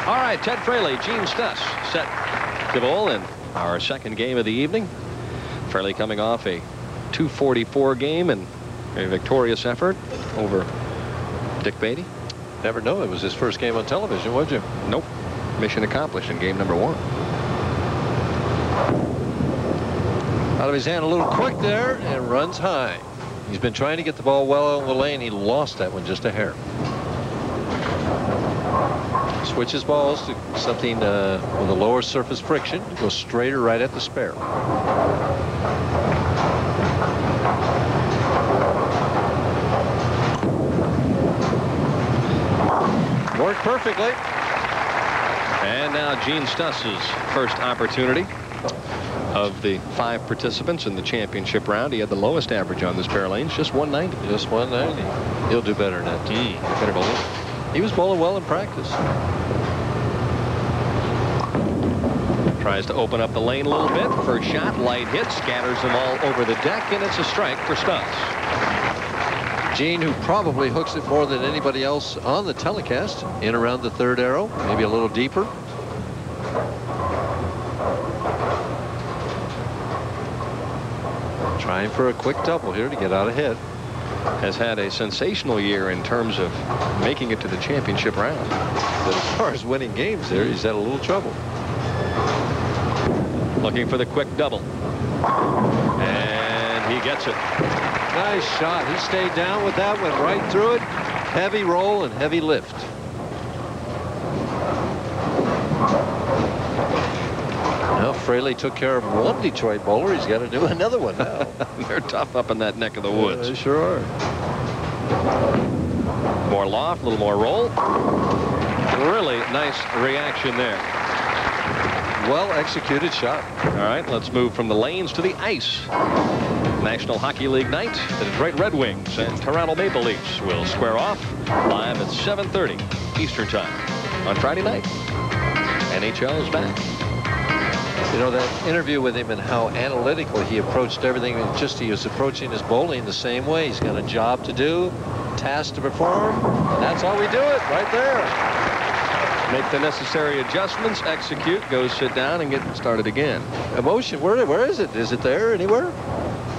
All right, Ted-Fraley, Gene Stus set to bowl in our second game of the evening. Fraley coming off a 244 game and a victorious effort over Dick Beatty. Never know. It was his first game on television, would you? Nope. Mission accomplished in game number 1. Out of his hand a little quick there and runs high. He's been trying to get the ball well on the lane. He lost that one just a hair. Switches balls to something with a lower surface friction. Goes straighter right at the spare. Worked perfectly. And now Gene Stus's first opportunity. Of the 5 participants in the championship round, he had the lowest average on this pair of lanes, just 190. Just 190. He'll do better than that. Better bowling. He was bowling well in practice. Tries to open up the lane a little bit. First shot, light hit, scatters them all over the deck, and it's a strike for Stus. Gene, who probably hooks it more than anybody else on the telecast, in around the 3rd arrow, maybe a little deeper. Trying for a quick double here to get out ahead. Has had a sensational year in terms of making it to the championship round. But as far as winning games there, he's had a little trouble. Looking for the quick double. And he gets it. Nice shot. He stayed down with that, went right through it. Heavy roll and heavy lift. Now Fraley took care of one Detroit bowler. He's got to do another one now. They're tough up in that neck of the woods. They sure are. More loft, a little more roll. Really nice reaction there. Well executed shot. All right, let's move from the lanes to the ice. National Hockey League night. The Detroit Red Wings and Toronto Maple Leafs will square off live at 7:30 Eastern Time on Friday night. NHL is back. You know, that interview with him and how analytical he approached everything, and just he was approaching his bowling the same way. He's got a job to do, task to perform, and that's how we do it right there. Make the necessary adjustments, execute, go sit down and get started again. Emotion, where is it? Is it there anywhere?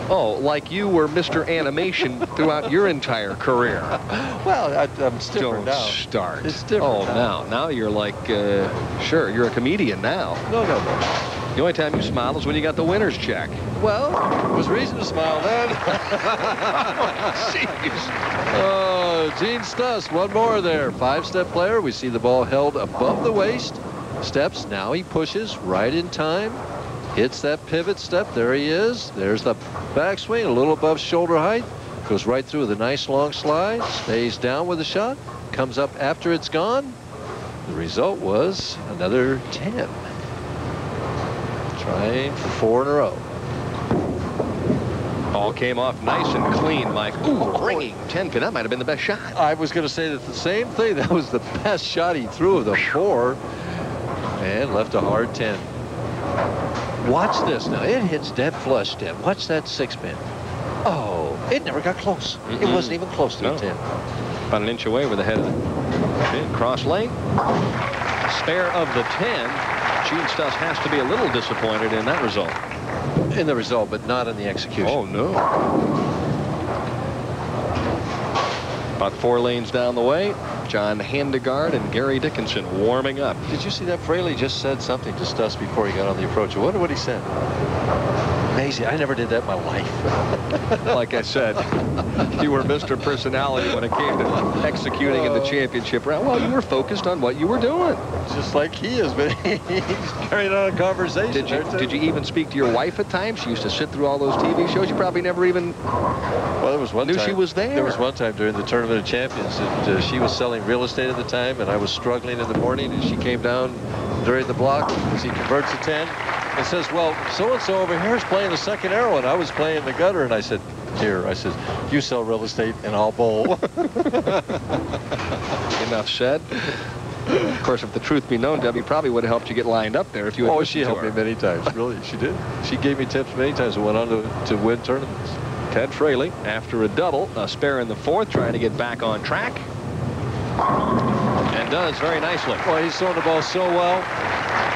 Oh, like you were Mr. Animation throughout your entire career. Well, I'm different now. Don't start. It's different now you're like, sure, you're a comedian now. No. The only time you smile is when you got the winner's check. Well, there was reason to smile then. Oh, Gene Stus, one more there. 5-step player. We see the ball held above the waist. Steps. Now he pushes right in time. Hits that pivot step. There he is. There's the backswing, a little above shoulder height. Goes right through with a nice long slide. Stays down with the shot. Comes up after it's gone. The result was another 10. Trying for 4 in a row. All came off nice and clean, Mike. Ooh, ringing 10-pin. That might have been the best shot. I was going to say that the same thing. That was the best shot he threw of the 4. And left a hard 10. Watch this now. It hits dead flush, Deb. Watch that 6-pin. Oh, it never got close. It wasn't even close to a 10. About an inch away with the head of the cross lane. Spare of the 10. Gene Stus has to be a little disappointed in that result. In the result, but not in the execution. Oh, no. About 4 lanes down the way, John Handegard and Gary Dickinson warming up. Did you see that Fraley just said something to Stus before he got on the approach? I wonder what he said. Amazing. I never did that in my life. Like I said, you were Mr. Personality when it came to executing in the championship round. Well, you were focused on what you were doing. Just like he is, but he's carrying on a conversation. Did you even speak to your wife at times? She used to sit through all those TV shows. You probably never even there was one knew time, she was there. There was one time during the Tournament of Champions that she was selling real estate at the time, and I was struggling in the morning, and she came down during the block as he converts a 10 and says, well, so-and-so over here is playing the 2nd arrow, and I was playing the gutter. And I said, here, I said, you sell real estate and I'll bowl. Enough said. Of course, if the truth be known, Debbie probably would have helped you get lined up there if you had. Oh, she helped me many times. Really, she did. She gave me tips many times and went on to win tournaments. Ted-Fraley, after a double, a spare in the 4th, trying to get back on track. And does very nicely. Boy, he's throwing the ball so well.